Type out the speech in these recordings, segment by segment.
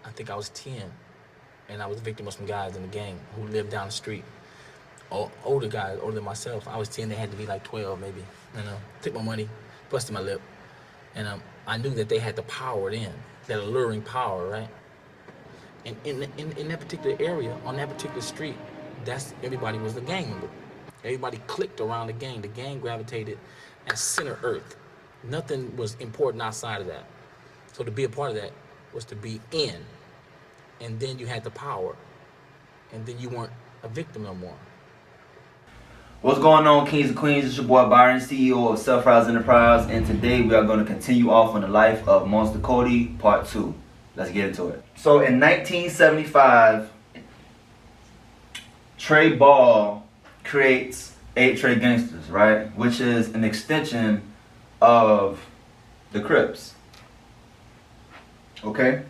I think I was 10, and I was a victim of some guys in the gang who lived down the street. Older guys, older than myself. I was 10, they had to be like 12 maybe. Took my money, busted my lip. And I knew that they had the power then, that alluring power, right? And in that particular area, on that particular street, everybody was a gang member. Everybody clicked around the gang. The gang gravitated at center earth. Nothing was important outside of that. So to be a part of that was to be in. And then you had the power. And then you weren't a victim no more. What's going on, kings and queens? It's your boy Byron, CEO of Self-Rise Enterprise, and today we are going to continue off on the life of Monster Kody, part 2. Let's get into it. So in 1975, Trey Ball creates 8 Trey Gangsters, right? Which is an extension of the Crips. Okay?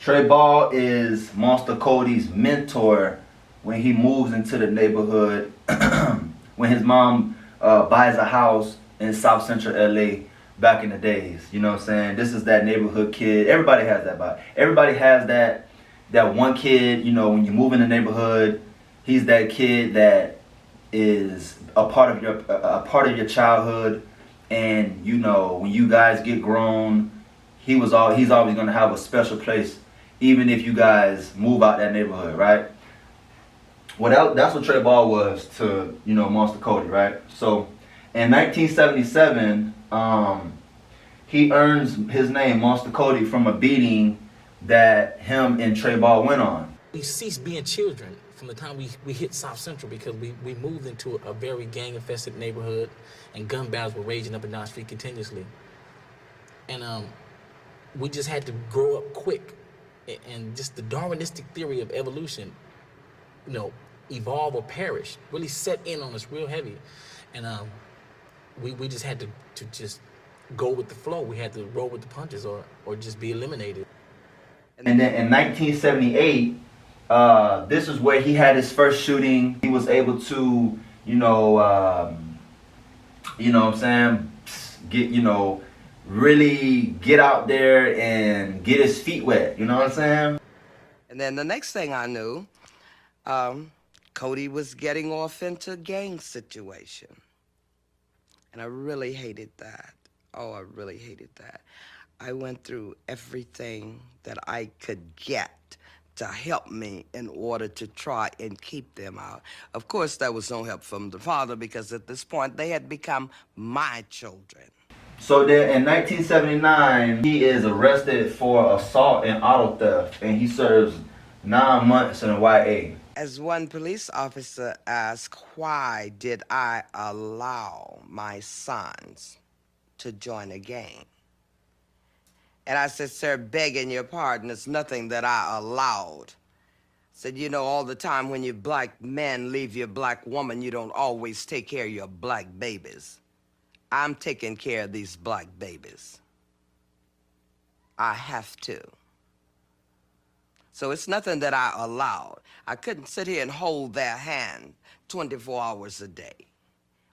Trey Ball is Monster Kody's mentor when he moves into the neighborhood. When his mom buys a house in South Central LA back in the days. You know what I'm saying? This is that neighborhood kid. Everybody has that vibe. Everybody has that one kid, you know, when you move in the neighborhood, he's that kid that is a part of your childhood, and you know, when you guys get grown, he's always going to have a special place even if you guys move out that neighborhood, right? Well, that's what Trey Ball was to, you know, Monster Kody, right? So, in 1977, he earns his name, Monster Kody, from a beating that him and Trey Ball went on. We ceased being children from the time we hit South Central because we moved into a very gang-infested neighborhood, and gun battles were raging up and down the street continuously. And we just had to grow up quick. And just the Darwinistic theory of evolution, you know, evolve or perish, really set in on us real heavy. And we just had to just go with the flow. We had to roll with the punches or just be eliminated. And then in 1978, this is where he had his first shooting. He was able to, you know what I'm saying, really get out there and get his feet wet, you know what I'm saying? And then the next thing I knew, Kody was getting off into a gang situation. And I really hated that. Oh, I really hated that. I went through everything that I could get to help me in order to try and keep them out. Of course, there was no help from the father because at this point they had become my children. So then in 1979, he is arrested for assault and auto theft, and he serves 9 months in a YA. As one police officer asked, why did I allow my sons to join a gang? And I said, sir, begging your pardon, it's nothing that I allowed. I said, you know, all the time when you black men leave your black woman, you don't always take care of your black babies. I'm taking care of these black babies. I have to. So it's nothing that I allowed. I couldn't sit here and hold their hand 24 hours a day.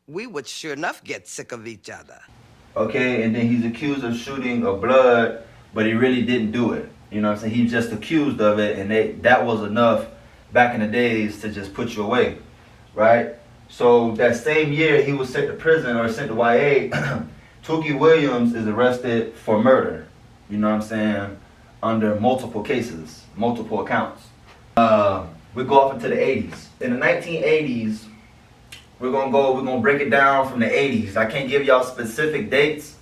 We would sure enough get sick of each other. Okay, and then he's accused of shooting a blood, but he really didn't do it. You know what I'm saying? He's just accused of it, and that was enough back in the days to just put you away, right? So that same year he was sent to prison or sent to YA, Tookie Williams is arrested for murder. You know what I'm saying? Under multiple cases, multiple accounts. We go off into the 80s. In the 1980s, we're gonna break it down from the 80s. I can't give y'all specific dates,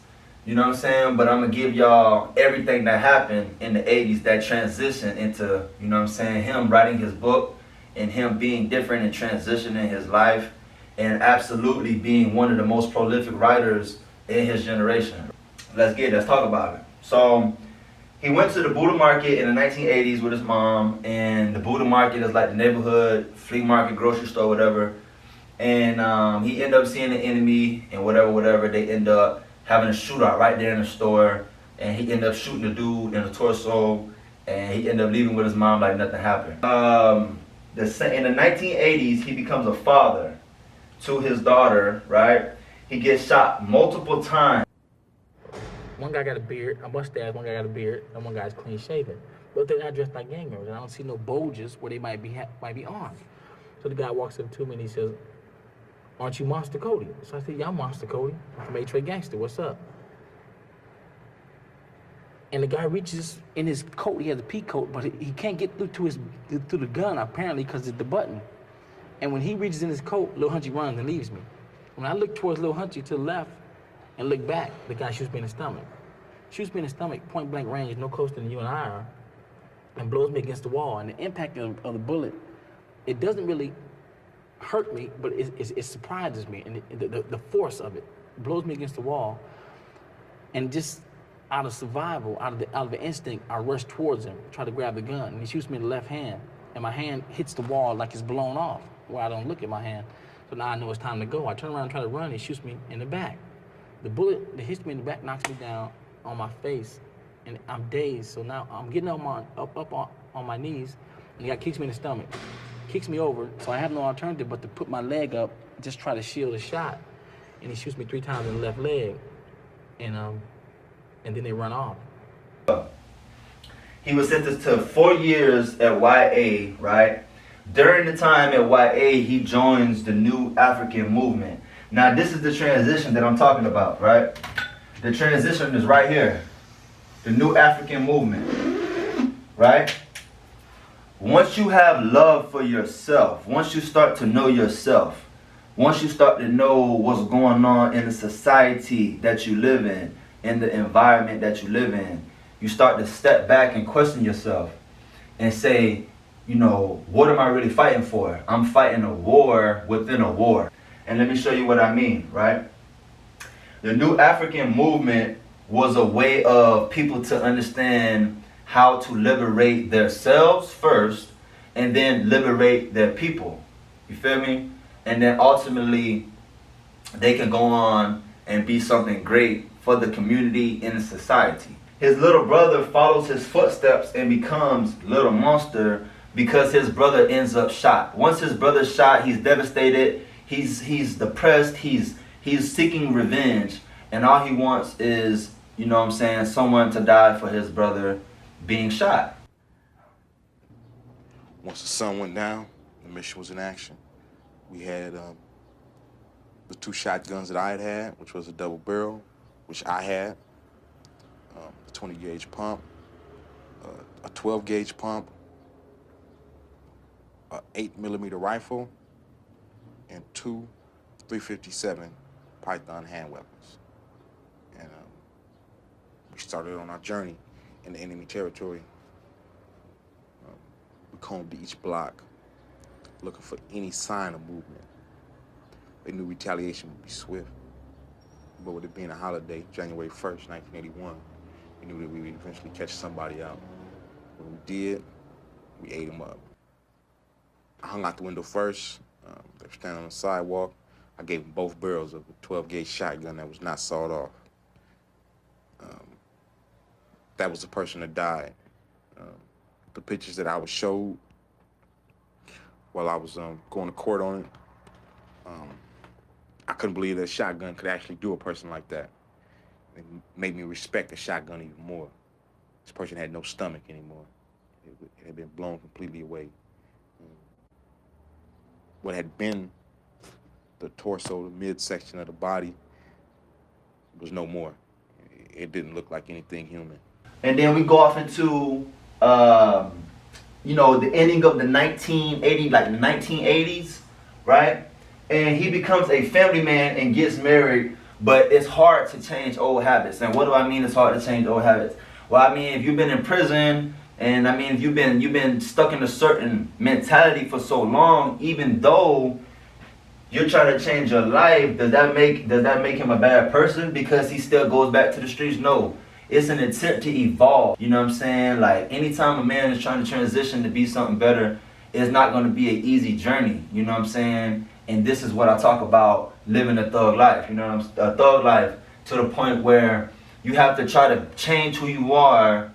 you know what I'm saying? But I'm gonna give y'all everything that happened in the 80s that transitioned into, you know what I'm saying, him writing his book and him being different and transitioning his life and absolutely being one of the most prolific writers in his generation. Let's talk about it. So he went to the Buddha market in the 1980s with his mom, and the Buddha market is like the neighborhood flea market, grocery store, whatever. And he ended up seeing the enemy and whatever. They end up having a shootout right there in the store, and he ended up shooting the dude in the torso, and he ended up leaving with his mom like nothing happened. In the 1980s, he becomes a father to his daughter, right? He gets shot multiple times. One guy got a beard, a mustache, one guy got a beard, and one guy's clean shaven. but they're not dressed like gang members. And I don't see no bulges where they might be armed. So the guy walks up to me and he says, "Aren't you Monster Kody?" So I said, "Yeah, I'm Monster Kody. I'm from A-Trade Gangster. What's up?" And the guy reaches in his coat. He has a pea coat, but he can't get through the gun apparently because it's the button. And when he reaches in his coat, Lil Hunchy runs and leaves me. When I look towards Lil Hunchy to the left and look back, the guy shoots me in the stomach. Shoots me in the stomach, point blank range, no closer than you and I are, and blows me against the wall. And the impact of the bullet, it doesn't really hurt me, but it surprises me. And the force of it blows me against the wall. And just out of survival, out of the instinct, I rush towards him, try to grab the gun, and he shoots me in the left hand, and my hand hits the wall like it's blown off, where I don't look at my hand. So now I know it's time to go. I turn around and try to run, he shoots me in the back. The bullet that hits me in the back knocks me down on my face, and I'm dazed. So now I'm getting up on my knees, and the guy kicks me in the stomach, kicks me over, so I have no alternative but to put my leg up, just try to shield a shot, and he shoots me 3 times in the left leg, and then they run off. He was sentenced to 4 years at YA, right? During the time at YA, he joins the New African Movement. Now, this is the transition that I'm talking about, right? The transition is right here. The New African Movement, right? Once you have love for yourself, once you start to know yourself, once you start to know what's going on in the society that you live in the environment that you live in, you start to step back and question yourself and say, you know, what am I really fighting for? I'm fighting a war within a war. And let me show you what I mean, right? The New African Movement was a way of people to understand how to liberate themselves first and then liberate their people. You feel me? And then ultimately they can go on and be something great for the community and the society. His little brother follows his footsteps and becomes Little Monster because his brother ends up shot. Once his brother's shot, he's devastated, he's depressed, he's seeking revenge, and all he wants is, you know what I'm saying, someone to die for his brother being shot. Once the sun went down, the mission was in action. We had the 2 shotguns that I had, which was a double barrel, which I had, a 20 gauge pump, a 12 gauge pump, a 8mm rifle, and 2 .357 Python hand weapons. And we started on our journey in the enemy territory. We combed each block, looking for any sign of movement. They knew retaliation would be swift. But with it being a holiday, January 1st, 1981, we knew that we would eventually catch somebody out. When we did, we ate them up. I hung out the window first. They were standing on the sidewalk. I gave them both barrels of a 12 gauge shotgun that was not sawed off. That was the person that died. The pictures that I was showed while I was going to court on it, I couldn't believe that a shotgun could actually do a person like that. It made me respect the shotgun even more. This person had no stomach anymore. It had been blown completely away. What had been the torso, the midsection of the body, was no more. It didn't look like anything human. And then we go off into, you know, the ending of the 1980s, right? And he becomes a family man and gets married, but it's hard to change old habits. And what do I mean it's hard to change old habits? Well, I mean, if you've been in prison, and I mean, if you've been stuck in a certain mentality for so long, even though you're trying to change your life, does that make him a bad person because he still goes back to the streets? No. It's an attempt to evolve. You know what I'm saying? Like, anytime a man is trying to transition to be something better, it's not going to be an easy journey. You know what I'm saying? And this is what I talk about, living a thug life. You know what I'm saying? A thug life to the point where you have to try to change who you are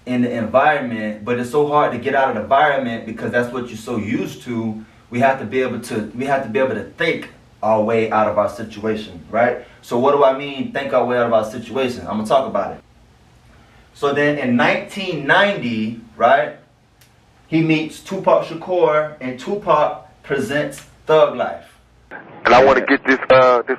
in the environment, but it's so hard to get out of the environment because that's what you're so used to. We have to be able to think our way out of our situation, right? So what do I mean, think our way out of our situation? I'm gonna talk about it. So then in 1990, right, he meets Tupac Shakur, and Tupac presents Thug Life. And I want to get this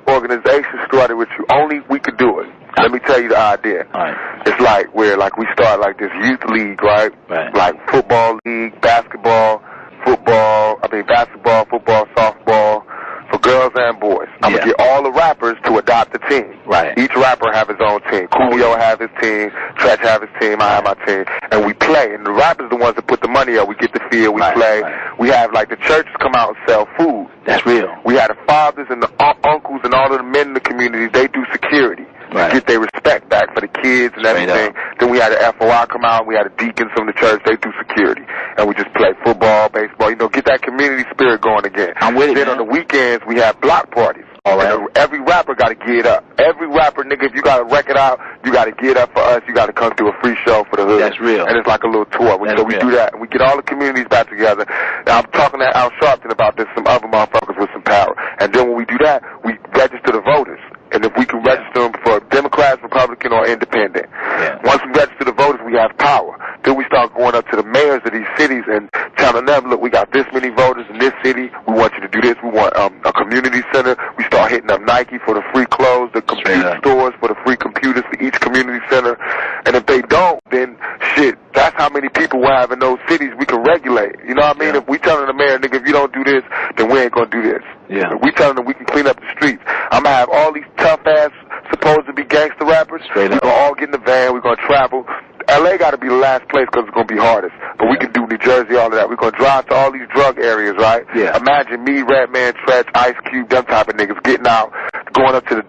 organization started with you. Only we could do it. Let me tell you the idea. All right. It's like we start like this youth league, right? Right. Like football league, basketball, football, softball, for girls and boys. I'm going to get all the rappers to adopt a team. Right. Each rapper have his own team. Coolio have his team, Tretch have his team, I have my team. And we play. And the rappers the ones that put the money up. We get the field, we play. Right. We have like the churches come out and sell food. That's real. We had the fathers and the uncles and all of the men in the community, they do security. Right. Get their respect back for the kids and everything. Then we had the FOI come out. We had the deacons from the church. They do security. And we just play football, baseball, get that community spirit going again. I'm with it, Then man. on the weekends, we have block parties. All right. And every rapper got to get up. Every rapper, nigga, if you got a record out, you got to get up for us. You got to come do a free show for the hood. That's real. And it's like a little tour. So we do that. And we get all the communities back together. And I'm talking to Al Sharpton about this, some other motherfuckers with some power. And then when we do that, we register the voters. And if we can register them for Democrats, Republican, or Independent. Yeah. Once we register the voters, we have power. Then we start going up to the mayors of these cities and telling them, look, we got this many voters in this city. We want you to do this. We want a community center. We start hitting up Nike for the free clothes, the computer stores for the free computers for each community center. And if they don't, then shit, that's how many people we have in those cities we can regulate. You know what I mean? Yeah. If we telling the mayor, nigga, if you don't do this, then we ain't gonna do this. Yeah. If we telling them we can clean up the streets, I'm gonna have all these tough ass, supposed to be gangster rappers. Straight up. We're gonna all get in the van. We're gonna travel. LA got to be the last place because it's going to be hardest. But we can do New Jersey, all of that. We're going to drive to all these drug areas, right? Yeah. Imagine me, Redman, Tretch, Ice Cube, them type of niggas getting out, going up to the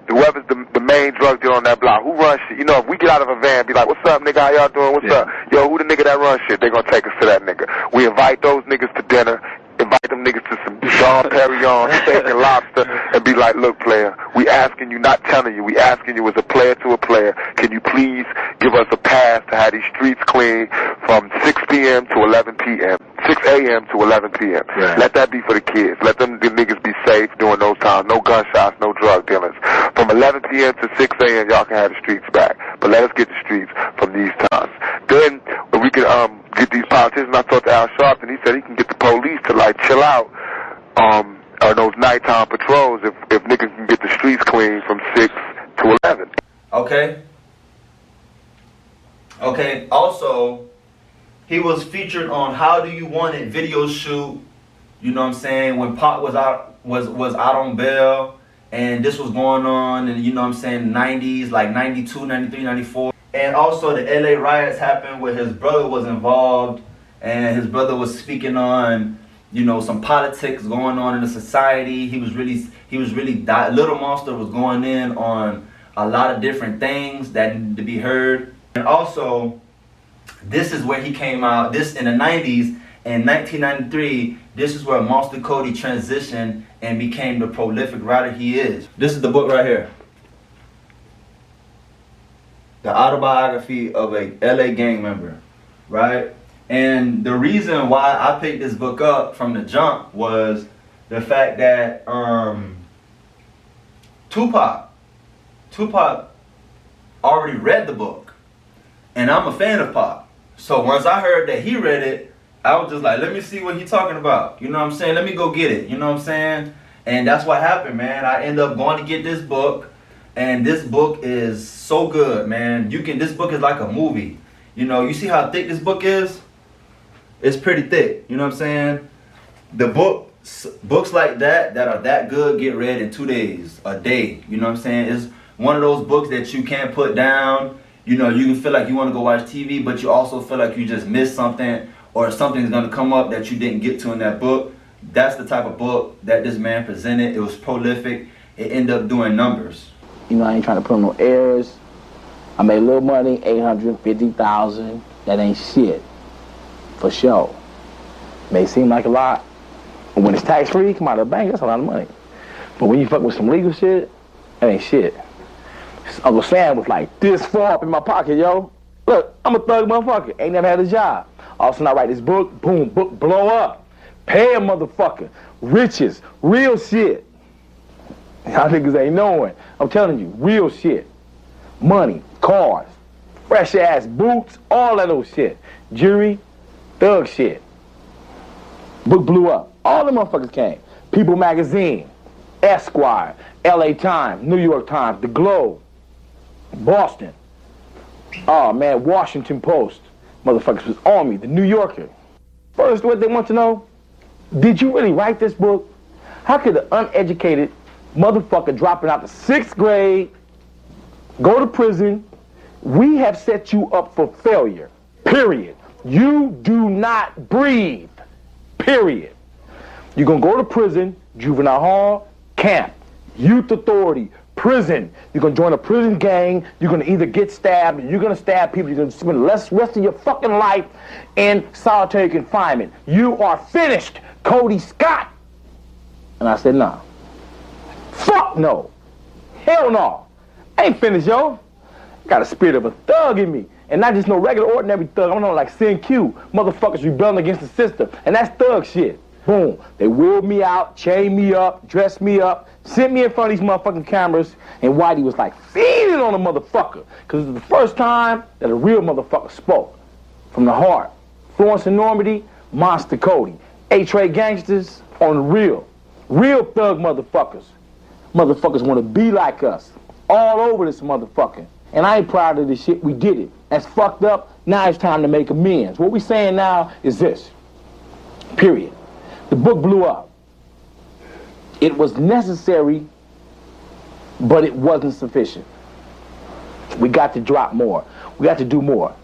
whoever's the main drug dealer on that block. Who runs shit? If we get out of a van, be like, what's up, nigga? How y'all doing? What's up? Yo, who the nigga that runs shit? They going to take us to that nigga. We invite those niggas to dinner. Invite them niggas to some Jean Perignon, steak and lobster, and be like, look, player, we asking you, not telling you, we asking you as a player to a player, can you please give us a pass to have these streets clean from 6 p.m. to 11 p.m., 6 a.m. to 11 p.m. Right. Let that be for the kids. Let the niggas be safe during those times. No gunshots, no drug dealers. From 11 p.m. to 6 a.m., y'all can have the streets back. But let us get the streets from these times. Then we can get these politicians. I talked to Al Sharpton. He said he can get the police to like chill out on those nighttime patrols if niggas can get the streets clean from 6 to 11. Okay. Also, he was featured on How Do You Want It video shoot. You know what I'm saying? When Pac was out on bail, and this was going on, and you know what I'm saying, 90s, like 92, 93, 94. And also the LA riots happened where his brother was involved, and his brother was speaking on, some politics going on in the society. He was really Little Monster was going in on a lot of different things that needed to be heard. And also, this is where he came out, this in the 90s, in 1993, this is where Monster Kody transitioned and became the prolific writer he is. This is the book right here. The autobiography of a LA gang member, right? And the reason why I picked this book up from the jump was the fact that Tupac already read the book, and I'm a fan of Pac. So once I heard that he read it, I was just like, let me see what he's talking about. You know what I'm saying? Let me go get it. You know what I'm saying? And that's what happened, man. I ended up going to get this book. And this book is so good, man. This book is like a movie. You see how thick this book is? It's pretty thick. You know what I'm saying? The books like that are that good get read in 2 days, a day. You know what I'm saying? It's one of those books that you can't put down. You can feel like you want to go watch TV, but you also feel like you just missed something, or something's going to come up that you didn't get to in that book. That's the type of book that this man presented. It was prolific. It ended up doing numbers. I ain't trying to put on no airs. I made a little money, $850,000. That ain't shit. For sure. May seem like a lot, but when it's tax-free, come out of the bank, that's a lot of money. But when you fuck with some legal shit, that ain't shit. Uncle Sam was like this far up in my pocket, yo. Look, I'm a thug motherfucker. Ain't never had a job. All of a sudden I write this book, boom, book blow up. Pay a motherfucker. Riches, real shit. Y'all niggas ain't knowing. I'm telling you, real shit. Money, cars, fresh ass boots, all that old shit. Jewelry, thug shit. Book blew up. All the motherfuckers came. People Magazine, Esquire, LA Times, New York Times, The Globe, Boston. Oh man, Washington Post. Motherfuckers was on me. The New Yorker. First, what they want to know, did you really write this book? How could an uneducated motherfucker dropping out the 6th grade, go to prison? We have set you up for failure, period. You do not breathe, period. You're gonna go to prison, juvenile hall, camp, youth authority, prison. You're gonna join a prison gang. You're gonna either get stabbed, you're gonna stab people, you're gonna spend the rest of your fucking life in solitary confinement. You are finished, Kody Scott. And I said, nah. Fuck no. Hell no. I ain't finished, yo. I got a spirit of a thug in me. And not just no regular, ordinary thug. I'm not like Sin Q. Motherfuckers rebelling against the system. And that's thug shit. Boom. They wheeled me out, chained me up, dressed me up, sent me in front of these motherfucking cameras, and Whitey was like feeding on a motherfucker. Because it was the first time that a real motherfucker spoke. From the heart. Florence and Normandy, Monster Kody. A-Trade gangsters on the real. Real thug motherfuckers. Motherfuckers want to be like us. All over this motherfucker. And I ain't proud of this shit. We did it. That's fucked up. Now it's time to make amends. What we saying now is this. Period. The book blew up. It was necessary, but it wasn't sufficient. We got to drop more. We got to do more.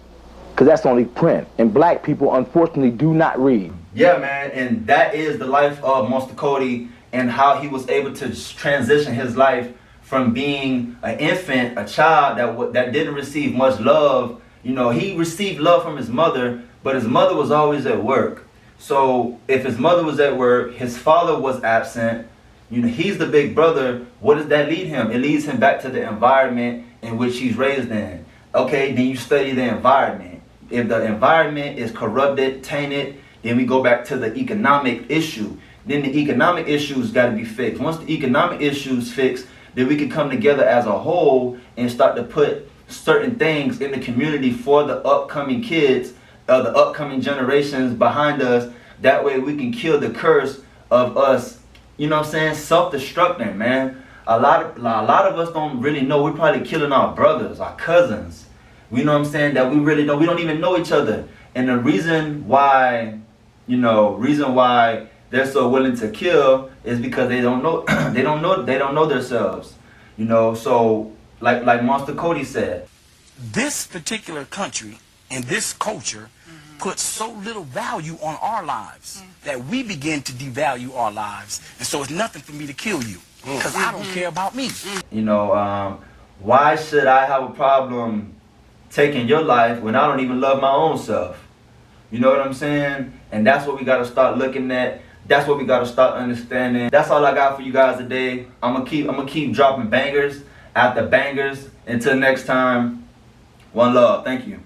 Because that's only print. And black people, unfortunately, do not read. Yeah, man, and that is the life of Monster Kody and how he was able to transition his life from being an infant, a child that didn't receive much love. You know, he received love from his mother, but his mother was always at work. So if his mother was at work, his father was absent, you know, he's the big brother. What does that lead him? It leads him back to the environment in which he's raised in. Okay, then you study the environment. If the environment is corrupted, tainted, then we go back to the economic issue. Then the economic issues got to be fixed. Once the economic issues fixed, then we can come together as a whole and start to put certain things in the community for the upcoming kids, the upcoming generations behind us. That way we can kill the curse of us, you know what I'm saying, self-destructing, man. A lot of us don't really know. We're probably killing our brothers, our cousins. You know what I'm saying? That we don't even know each other. And the reason why, they're so willing to kill is because they don't know they don't know themselves. You know, so like Monster Kody said. This particular country and this culture puts so little value on our lives that we begin to devalue our lives. And so it's nothing for me to kill you because I don't care about me. You know, why should I have a problem taking your life when I don't even love my own self? You know what I'm saying? And that's what we got to start looking at. That's what we got to start understanding. That's all I got for you guys today. I'm gonna keep dropping bangers after bangers. Until next time, one love. Thank you.